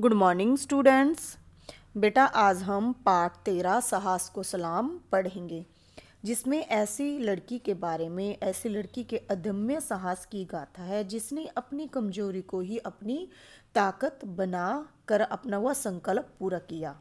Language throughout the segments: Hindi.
Good morning students. बेटा आज हम पाठ 13 साहस को सलाम पढ़ेंगे, जिसमें ऐसी लड़की के बारे में, ऐसी लड़की के अदम्य साहस की गाथा है जिसने अपनी कमजोरी को ही अपनी ताकत बना कर अपना वह संकल्प पूरा किया,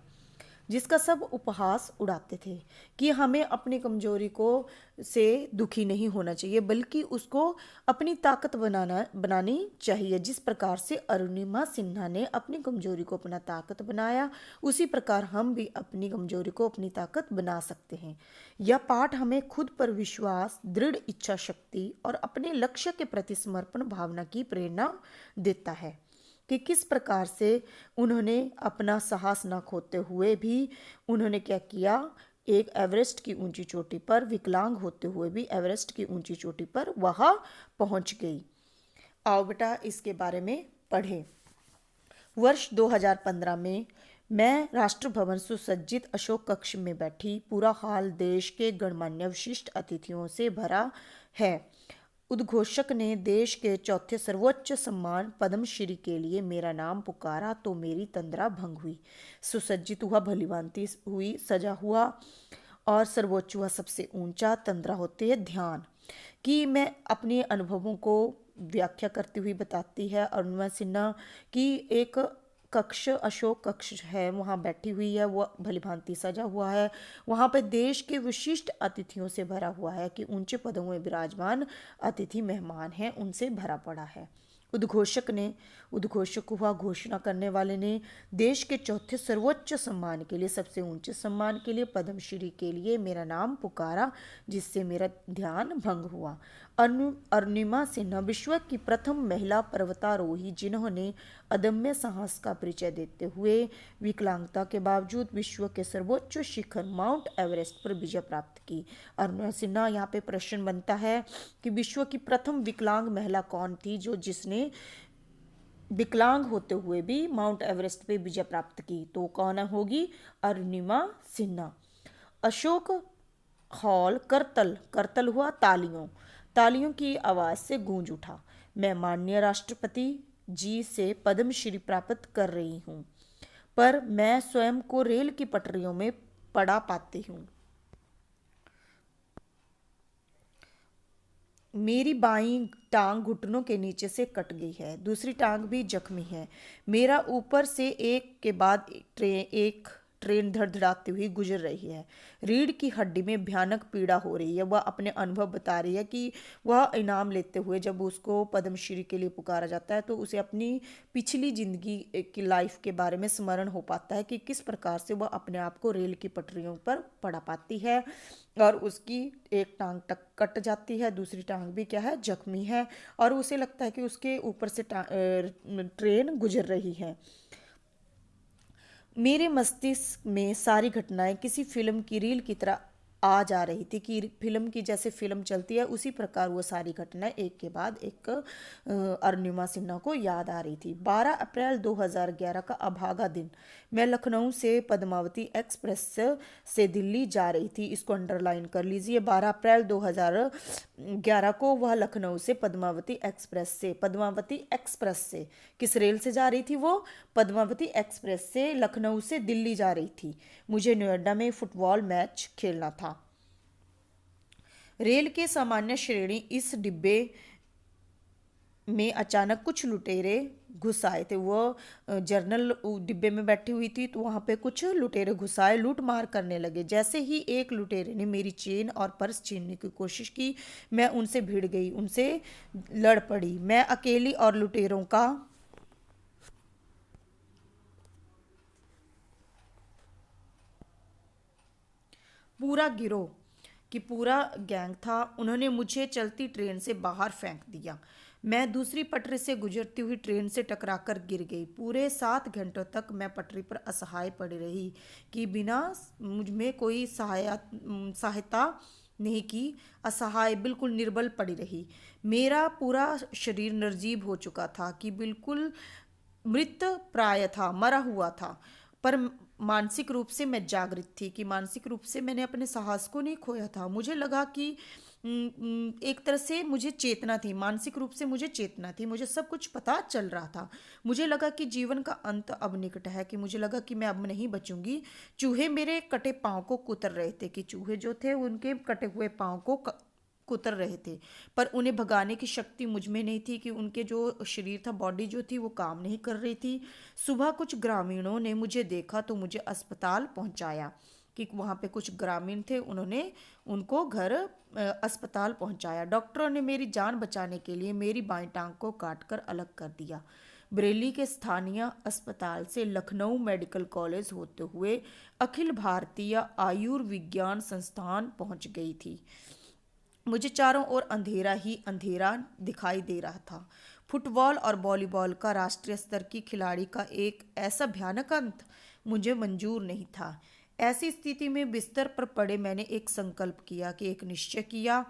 जिसका सब उपहास उड़ाते थे कि हमें अपनी कमजोरी को से दुखी नहीं होना चाहिए, बल्कि उसको अपनी ताकत बनानी चाहिए। जिस प्रकार से अरुणिमा सिन्हा ने अपनी कमजोरी को अपना ताकत बनाया, उसी प्रकार हम भी अपनी कमजोरी को अपनी ताकत बना सकते हैं। यह पाठ हमें खुद पर विश्वास, दृढ़ इच्छा शक्ति और अपने लक्ष्य के प्रति समर्पण भावना की प्रेरणा देता है कि किस प्रकार से उन्होंने अपना साहस न खोते हुए भी उन्होंने क्या किया, एक एवरेस्ट की ऊंची चोटी पर, विकलांग होते हुए भी एवरेस्ट की ऊंची चोटी पर वह पहुंच गई। आओ बेटा इसके बारे में पढ़ें। वर्ष 2015 में मैं राष्ट्र भवन सुसज्जित अशोक कक्ष में बैठी। पूरा हाल देश के गणमान्य विशिष्ट अतिथियों से भरा है। उद्घोषक ने देश के चौथे सर्वोच्च सम्मान पद्मश्री के लिए मेरा नाम पुकारा तो मेरी तंद्रा भंग हुई। सुसज्जित हुआ, भलीभांति हुई, सजा हुआ और सर्वोच्च हुआ, सबसे ऊंचा तंद्रा होती है ध्यान कि मैं अपने अनुभवों को व्याख्या करती हुई बताती है। अरुणिमा सिन्हा की एक कक्ष, अशोक कक्ष है, वहाँ बैठी हुई है, वो भलीभांति सजा हुआ है। वहाँ पे देश के विशिष्ट अतिथियों से भरा हुआ है कि ऊंचे पदों में विराजमान अतिथि मेहमान हैं, उनसे भरा पड़ा है। उद्घोषक हुआ, घोषणा करने वाले ने देश के चौथे सर्वोच्च सम्मान के लिए, सबसे ऊंचे सम्मान के लिए, पद्मश्री के लिए मेरा नाम पुकारा, जिससे मेरा ध्यान भंग हुआ। अरुणिमा सिन्हा विश्व की प्रथम महिला पर्वतारोही जिन्होंने अदम्य साहस का परिचय देते हुए विकलांगता के बावजूद विश्व के सर्वोच्च शिखर माउंट एवरेस्ट पर विजय प्राप्त की। अरुणिमा सिन्हा, यहाँ पे प्रश्न बनता है कि विश्व की प्रथम विकलांग महिला कौन थी जिसने विकलांग होते हुए भी माउंट एवरेस्ट पे विजय प्राप्त की? तो कौन होगी? अरुणिमा सिन्हा। अशोक हॉल करतल, करतल हुआ तालियों, तालियों की आवाज से गूंज उठा। मैं माननीय राष्ट्रपति जी से पद्मश्री प्राप्त कर रही हूँ, पर मैं स्वयं को रेल की पटरियों में पड़ा पाती हूँ। मेरी बाईं टांग घुटनों के नीचे से कट गई है, दूसरी टांग भी जख्मी है। मेरा ऊपर से एक के बाद एक ट्रेन धड़धड़ाती हुई गुजर रही है। रीढ़ की हड्डी में भयानक पीड़ा हो रही है। वह अपने अनुभव बता रही है कि वह इनाम लेते हुए जब उसको पद्मश्री के लिए पुकारा जाता है तो उसे अपनी पिछली जिंदगी की लाइफ के बारे में स्मरण हो पाता है कि किस प्रकार से वह अपने आप को रेल की पटरियों पर पड़ा पाती है और उसकी एक टांग कट जाती है, दूसरी टांग भी क्या है, जख्मी है, और उसे लगता है कि उसके ऊपर से ट्रेन गुजर रही है। मेरे मस्तिष्क में सारी घटनाएं किसी फिल्म की रील की तरह आ जा रही थी कि फिल्म की जैसे फिल्म चलती है उसी प्रकार वो सारी घटनाएं एक के बाद एक अरुणिमा सिन्हा को याद आ रही थी। 12 अप्रैल 2011 का अभागा दिन। मैं लखनऊ से पद्मावती एक्सप्रेस से दिल्ली जा रही थी। इसको अंडरलाइन कर लीजिए। 12 अप्रैल 2011 को वह लखनऊ से पद्मावती एक्सप्रेस से किस रेल से जा रही थी? वो पद्मावती एक्सप्रेस से लखनऊ से दिल्ली जा रही थी। मुझे नोएडा में फुटबॉल मैच खेलना था। रेल के सामान्य श्रेणी इस डिब्बे में अचानक कुछ लुटेरे घुस आए थे। वो जर्नल डिब्बे में बैठी हुई थी तो वहाँ पे कुछ लुटेरे घुस आए, लूट मार करने लगे। जैसे ही एक लुटेरे ने मेरी चेन और पर्स छीनने की कोशिश की, मैं उनसे भिड़ गई, उनसे लड़ पड़ी। मैं अकेली और लुटेरों का पूरा गिरोह कि पूरा गैंग था। उन्होंने मुझे चलती ट्रेन से बाहर फेंक दिया। मैं दूसरी पटरी से गुजरती हुई ट्रेन से टकराकर गिर गई। पूरे 7 घंटों तक मैं पटरी पर असहाय पड़ी रही कि बिना मुझ में कोई सहायता नहीं की। असहाय, बिल्कुल निर्बल पड़ी रही। मेरा पूरा शरीर निर्जीव हो चुका था कि बिल्कुल मृत प्राय था, मरा हुआ था। पर मानसिक रूप से मैं जागृत थी कि मानसिक रूप से मैंने अपने साहस को नहीं खोया था। मुझे लगा कि एक तरह से मुझे चेतना थी, मानसिक रूप से मुझे चेतना थी, मुझे सब कुछ पता चल रहा था। मुझे लगा कि जीवन का अंत अब निकट है, कि मुझे लगा कि मैं अब नहीं बचूंगी। चूहे मेरे कटे पाँव को कुतर रहे थे, कि चूहे जो थे उनके कटे हुए पाँव को कुतर रहे थे, पर उन्हें भगाने की शक्ति मुझ में नहीं थी, कि उनके जो शरीर था, बॉडी जो थी वो काम नहीं कर रही थी। सुबह कुछ ग्रामीणों ने मुझे देखा तो मुझे अस्पताल पहुंचाया, कि वहाँ पे कुछ ग्रामीण थे, उन्होंने उनको घर अस्पताल पहुंचाया। डॉक्टरों ने मेरी जान बचाने के लिए मेरी बाईं टांग को काट कर अलग कर दिया। बरेली के स्थानीय अस्पताल से लखनऊ मेडिकल कॉलेज होते हुए अखिल भारतीय आयुर्विज्ञान संस्थान पहुंच गई थी। मुझे चारों ओर अंधेरा ही अंधेरा दिखाई दे रहा था। फुटबॉल और वॉलीबॉल का राष्ट्रीय स्तर की खिलाड़ी का एक ऐसा भयानक अंत मुझे मंजूर नहीं था। ऐसी स्थिति में बिस्तर पर पड़े मैंने एक संकल्प किया, कि एक निश्चय किया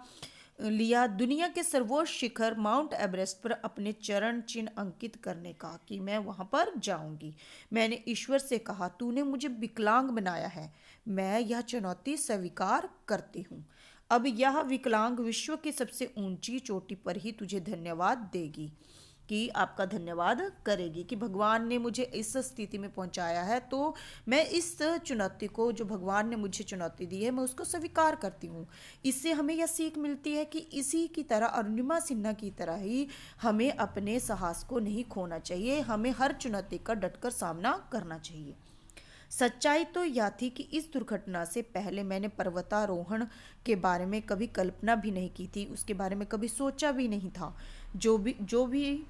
लिया दुनिया के सर्वोच्च शिखर माउंट एवरेस्ट पर अपने चरण चिन्ह अंकित करने का, कि मैं वहां पर जाऊंगी। मैंने ईश्वर से कहा, तूने मुझे विकलांग बनाया है, मैं यह चुनौती स्वीकार करती हूँ। अब यह विकलांग विश्व की सबसे ऊंची चोटी पर ही तुझे धन्यवाद देगी, कि आपका धन्यवाद करेगी, कि भगवान ने मुझे इस स्थिति में पहुंचाया है, तो मैं इस चुनौती को, जो भगवान ने मुझे चुनौती दी है, मैं उसको स्वीकार करती हूँ। इससे हमें यह सीख मिलती है कि इसी की तरह, अरुणिमा सिन्हा की तरह ही, हमें अपने साहस को नहीं खोना चाहिए, हमें हर चुनौती का डटकर सामना करना चाहिए। सच्चाई तो यह थी कि इस दुर्घटना से पहले मैंने पर्वतारोहण के बारे में कभी कल्पना भी नहीं की थी, उसके बारे में कभी सोचा भी नहीं था। जो भी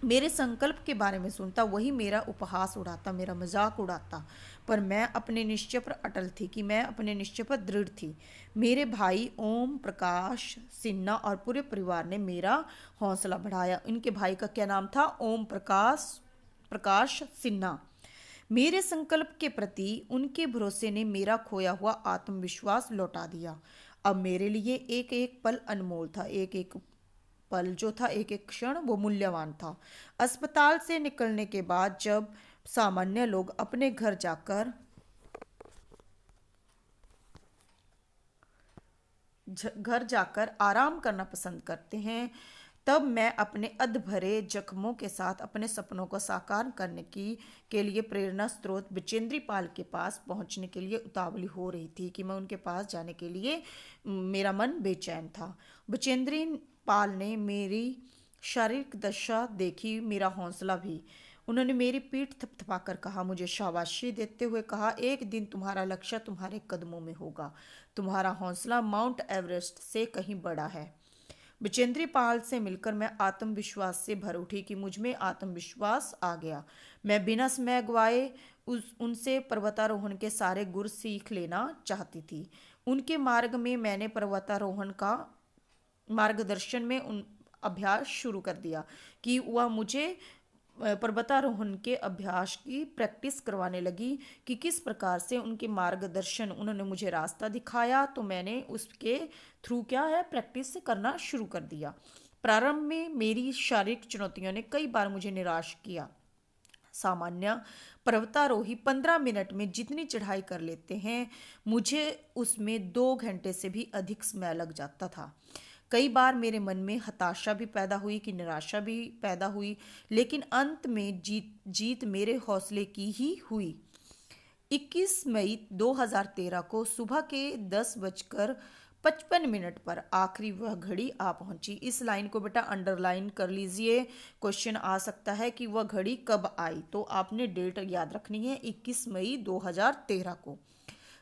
मेरे संकल्प के बारे में सुनता, वही मेरा उपहास उड़ाता, मेरा मजाक उड़ाता। पर मैं अपने निश्चय पर अटल थी, कि मैं अपने निश्चय पर दृढ़ थी। मेरे भाई ओम प्रकाश सिन्हा और पूरे परिवार ने मेरा हौसला बढ़ाया। इनके भाई का क्या नाम था? ओम प्रकाश सिन्हा। मेरे संकल्प के प्रति उनके भरोसे ने मेरा खोया हुआ आत्मविश्वास लौटा दिया। अब मेरे लिए एक एक पल अनमोल था, एक एक पल जो था, एक एक क्षण वो मूल्यवान था। अस्पताल से निकलने के बाद जब सामान्य लोग अपने घर जाकर आराम करना पसंद करते हैं, तब मैं अपने अधभरे जख्मों के साथ अपने सपनों को साकार करने के लिए प्रेरणा स्रोत बचेंद्री पाल के पास पहुंचने के लिए उतावली हो रही थी, कि मैं उनके पास जाने के लिए मेरा मन बेचैन था। बचेंद्री पाल ने मेरी शारीरिक दशा देखी, मेरा हौसला भी। उन्होंने मेरी पीठ थपथपाकर कहा, मुझे शाबाशी देते हुए कहा, एक दिन तुम्हारा लक्ष्य तुम्हारे कदमों में होगा, तुम्हारा हौसला माउंट एवरेस्ट से कहीं बड़ा है। बचेंद्री पाल से मिलकर मैं आत्मविश्वास से भर उठी, कि मुझ में आत्मविश्वास आ गया। मैं बिना समय गवाए उनसे पर्वतारोहण के सारे गुर सीख लेना चाहती थी। उनके मार्ग में मैंने पर्वतारोहण का मार्गदर्शन में अभ्यास शुरू कर दिया, कि वह मुझे पर्वतारोहण के अभ्यास की प्रैक्टिस करवाने लगी, कि किस प्रकार से उनके मार्गदर्शन, उन्होंने मुझे रास्ता दिखाया, तो मैंने उसके थ्रू क्या है, प्रैक्टिस करना शुरू कर दिया। प्रारंभ में मेरी शारीरिक चुनौतियों ने कई बार मुझे निराश किया। सामान्य पर्वतारोही 15 मिनट में जितनी चढ़ाई कर लेते हैं, मुझे उसमें 2 घंटे से भी अधिक समय लग जाता था। कई बार मेरे मन में हताशा भी पैदा हुई, कि निराशा भी पैदा हुई, लेकिन अंत में जीत मेरे हौसले की ही हुई। 21 मई 2013 को सुबह के 10:55 पर आखिरी वह घड़ी आ पहुंची। इस लाइन को बेटा अंडरलाइन कर लीजिए, क्वेश्चन आ सकता है कि वह घड़ी कब आई, तो आपने डेट याद रखनी है, 21 मई 2013 को।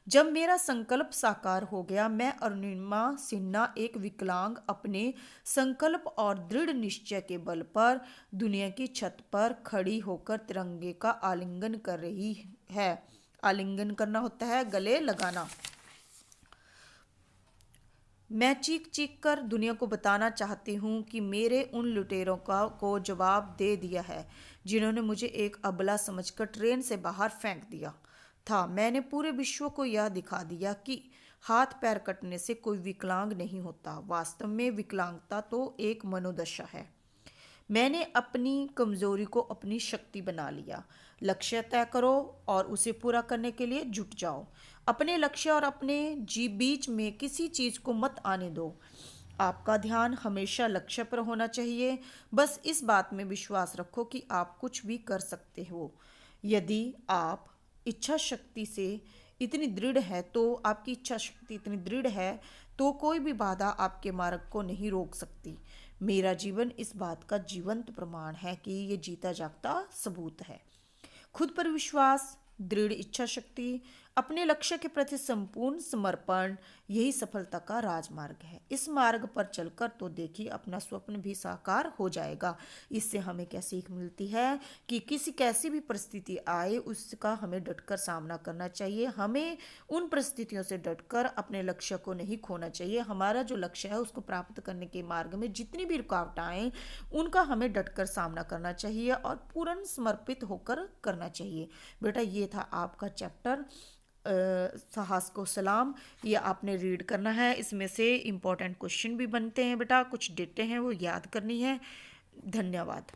जब मेरा संकल्प साकार हो गया, मैं अरुणिमा सिन्हा एक विकलांग अपने संकल्प और दृढ़ निश्चय के बल पर दुनिया की छत पर खड़ी होकर तिरंगे का आलिंगन कर रही है। आलिंगन करना होता है गले लगाना। मैं चीख चीख कर दुनिया को बताना चाहती हूँ कि मेरे उन लुटेरों को जवाब दे दिया है, जिन्होंने मुझे एक अबला समझकर ट्रेन से बाहर फेंक दिया था। मैंने पूरे विश्व को यह दिखा दिया कि हाथ पैर कटने से कोई विकलांग नहीं होता। वास्तव में विकलांगता तो एक मनोदशा है। मैंने अपनी कमज़ोरी को अपनी शक्ति बना लिया। लक्ष्य तय करो और उसे पूरा करने के लिए जुट जाओ। अपने लक्ष्य और अपने बीच में किसी चीज़ को मत आने दो। आपका ध्यान हमेशा लक्ष्य पर होना चाहिए। बस इस बात में विश्वास रखो कि आप कुछ भी कर सकते हो। यदि आप इच्छा शक्ति से इतनी दृढ़ है तो आपकी इच्छा शक्ति इतनी दृढ़ है तो कोई भी बाधा आपके मार्ग को नहीं रोक सकती। मेरा जीवन इस बात का जीवंत प्रमाण है कि ये जीता जागता सबूत है। खुद पर विश्वास, दृढ़ इच्छा शक्ति, अपने लक्ष्य के प्रति संपूर्ण समर्पण, यही सफलता का राजमार्ग है। इस मार्ग पर चलकर तो देखिए अपना स्वप्न भी साकार हो जाएगा। इससे हमें क्या सीख मिलती है कि कैसी भी परिस्थिति आए उसका हमें डटकर सामना करना चाहिए। हमें उन परिस्थितियों से डटकर अपने लक्ष्य को नहीं खोना चाहिए। हमारा जो लक्ष्य है उसको प्राप्त करने के मार्ग में जितनी भी रुकावटें आए उनका हमें डटकर सामना करना चाहिए और पूर्ण समर्पित होकर करना चाहिए। बेटा ये था आपका चैप्टर साहस को सलाम। ये आपने रीड करना है। इसमें से इम्पोर्टेंट क्वेश्चन भी बनते हैं बेटा, कुछ डेटे हैं वो याद करनी है। धन्यवाद।